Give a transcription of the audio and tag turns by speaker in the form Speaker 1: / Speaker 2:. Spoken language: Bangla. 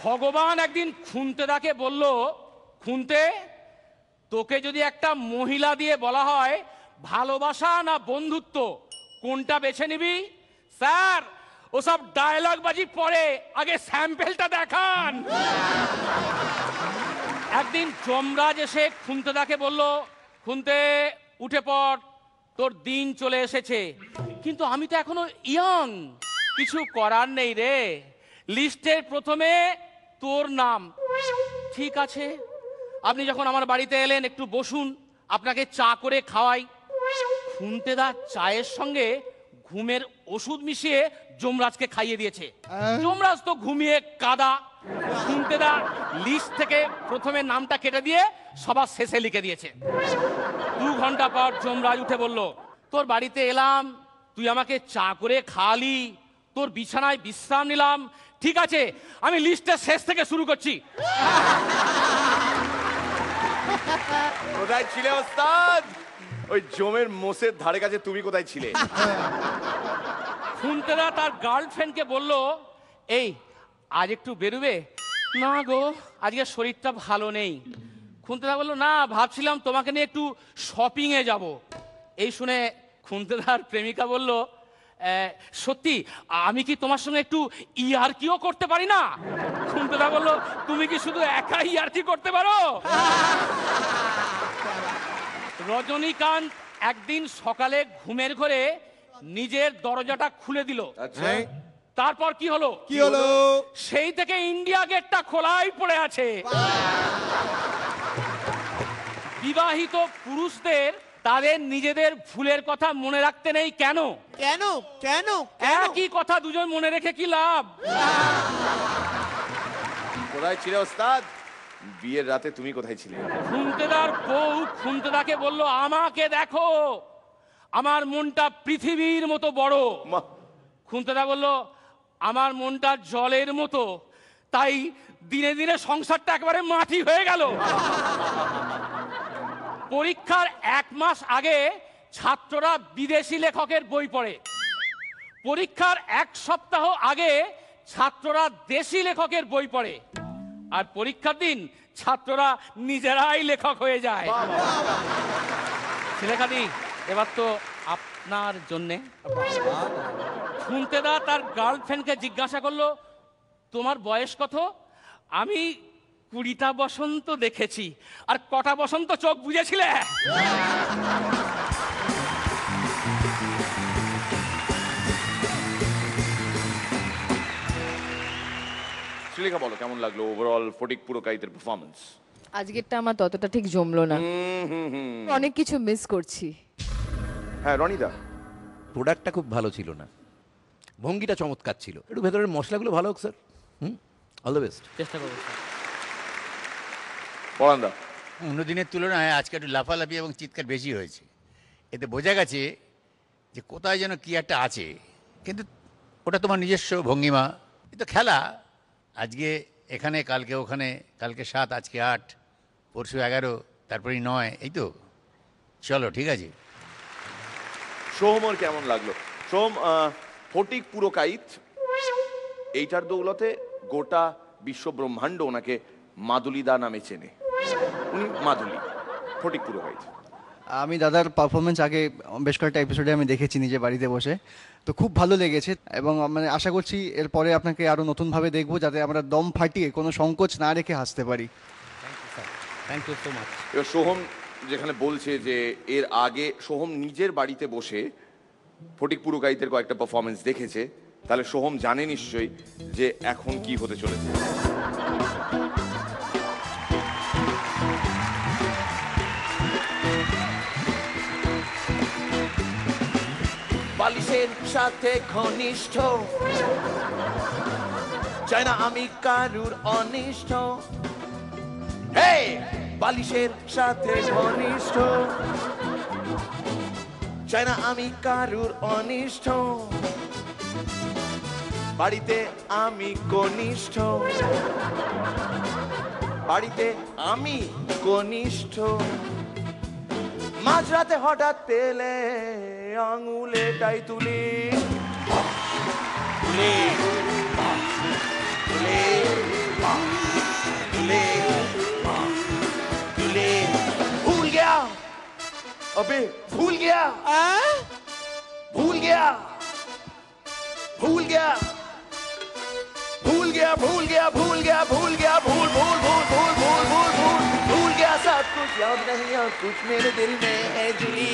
Speaker 1: ভগবান একদিন খুন্তেদাকে বলল, খুন্তে, তোকে যদি একটা মহিলা দিয়ে বলা হয় ভালোবাসা না বন্ধুত্ব, কোনটা বেছে নিবি? স্যার, ওসব ডায়লগ বাজি পরে, আগে স্যাম্পেলটা দেখান। একদিন যমরাজ এসে খুন্তেদাকে বলল, খুন্তে উঠে পড়, তোর দিন চলে এসেছে। কিন্তু আমি তো এখনো ইয়ং, কিছু করার নেই রে, লিস্টের প্রথমে তোর নাম। ঠিক আছে, আপনি যখন আমার বাড়িতে এলেন, একটু বসুন, আপনাকে চা করে খাওয়াই। খুন্তেদা চায়ের সঙ্গে ঘুমের ওষুধ মিশিয়ে যমরাজকে খাইয়ে দিয়েছে। যমরাজ তো ঘুমিয়ে কাদা। খুন্তেদা লিস্ট থেকে প্রথমে নামটা কেটে দিয়ে সবার শেষে লিখে দিয়েছে। 2 ঘন্টা পর যমরাজ উঠে বলল, তোর বাড়িতে এলাম, তুই আমাকে চা করে খাওয়ালি, তোর বিছানায় বিশ্রাম নিলাম, ঠিক আছে, আমি লিস্টের শেষ থেকে শুরু করছি।
Speaker 2: কোথায় ছিলে ওস্তাদ? ওই জমের মোষের ধারে কাছে তুমি কোথায় ছিলে?
Speaker 1: খুন্তেদা তার গার্লফ্রেন্ডকে বলল, এই আজ একটু বেরোবে? না গো, আজকে শরীরটা ভালো নেই। খুন্তেদা বলল, না, ভাবছিলাম তোমাকে নিয়ে একটু শপিং এ যাব। এই শুনে খুন্তেদার প্রেমিকা বলল, সত্যি আমি কি তোমার সঙ্গে একটু ইয়ার্কিও করতে পারি না? খুন্তেদা বলল, তুমি কি শুধু একা ইয়ার্কি করতে পারো? রজনীকান্ত একদিন সকালে ঘুমের ঘরে নিজের দরজাটা খুলে দিল। তারপর কি হলো? সেই থেকে ইন্ডিয়া গেটটা খোলাই পড়ে আছে। বিবাহিত পুরুষদের তাদের নিজেদের ভুলের কথা মনে রাখতে নেই কেন?
Speaker 3: কেন কেন
Speaker 1: একই কথা দুজন মনে রেখে কি লাভ?
Speaker 2: কোথায় ছিলে ওস্তাদ? বিয়ের রাতে তুমি কোথায় ছিলে?
Speaker 1: খুন্তেদার বউ খুন্তেদাকে বলল, আমাকে দেখো, আমার মনটা পৃথিবীর মতো বড়। খুন্তেদা বলল, আমার মনটা জলের মতো, তাই দিনে দিনে সংসারটা একেবারে মাটি হয়ে গেল। পরীক্ষার 1 মাস আগে ছাত্ররা বিদেশি লেখকের বই পড়ে, পরীক্ষার 1 সপ্তাহ আগে ছাত্ররা দেশি লেখকের বই পড়ে, আর পরীক্ষার দিন ছাত্ররা নিজেরাই লেখক হয়ে যায়। ছেলেখানি, এবার তো আপনার জন্যে। খুন্তেদা তার গার্লফ্রেন্ডকে জিজ্ঞাসা করলো, তোমার বয়স কত? আমি 20টা বসন্ত দেখেছি। আর কটা বসন্ত চোখ বুঝেছিলে?
Speaker 2: শ্রীলেখা, বলো কেমন লাগলো ওভারঅল ফটিক পুরকাইতের পারফরম্যান্স?
Speaker 4: আজকেরটা আমার ততটা ঠিক জমলো না, অনেক কিছু মিস করছি।
Speaker 2: হ্যাঁ রনিদা,
Speaker 5: প্রোডাক্টটা খুব ভালো ছিল না, ভঙ্গিটা চমৎকার ছিল, একটু ভেতরের মশলাগুলো ভালো হোক স্যার। All the best.
Speaker 1: চেষ্টা করবো।
Speaker 2: পরান্দা,
Speaker 6: অন্যদিনের তুলনায় আজকে একটু লাফালাফি এবং চিৎকার বেশি হয়েছে, এতে বোঝা গেছে যে কোথায় যেন কি একটা আছে, কিন্তু ওটা তোমার নিজস্ব ভঙ্গিমা। এ তো খেলা, আজকে এখানে, কালকে ওখানে, কালকে 7, আজকে 8, পরশু 11, তারপরেই 9, এই তো চলো, ঠিক আছে।
Speaker 2: সোহমর কেমন লাগলো? সোহম, ফটিক পুরকাইত এইটার দৌলতে গোটা বিশ্ব ব্রহ্মাণ্ড ওনাকে মাদুলিদা নামে চেনে। উনি মাদুলি, ফটিক পুরকাইত।
Speaker 7: আমি দাদার পারফরমেন্স আগে বেশ কয়েকটা এপিসোডে আমি দেখেছি নিজে বাড়িতে বসে, তো খুব ভালো লেগেছে এবং মানে আশা করছি এরপরে আপনাকে আরও নতুনভাবে দেখবো, যাতে আমরা দম ফাটিয়ে কোনো সংকোচ না রেখে হাসতে পারি।
Speaker 1: Thank you so much.
Speaker 2: এবার সোহম যেখানে বলছে যে এর আগে সোহম নিজের বাড়িতে বসে ফটিক পুরকাইতের কয়েকটা পারফরমেন্স দেখেছে, তাহলে সোহম জানে নিশ্চয়ই যে এখন কি হতে চলেছে।
Speaker 8: বালিশের সাথে ঘনিষ্ঠ, চাই না আমি কারুর অনিষ্ট। হে, বালিশের সাথে ঘনিষ্ঠ, চাই না আমি কারুর অনিষ্ট। বাড়িতে আমি কনিষ্ঠ, বাড়িতে আমি কনিষ্ঠ। মাঝরাতে হঠাৎ পেলে আঙুলেটাই তুলি তুলি তুলি তুলি তুলি भूल गया अबे भूल गया भूल गया भूल गया भूल गया भूल गया भूल गया भूल गया भूल भूल भूल भूल भूल भूल भूल भूल गया सब कुछ याद नहीं अब कुछ मेरे दिल में है जुली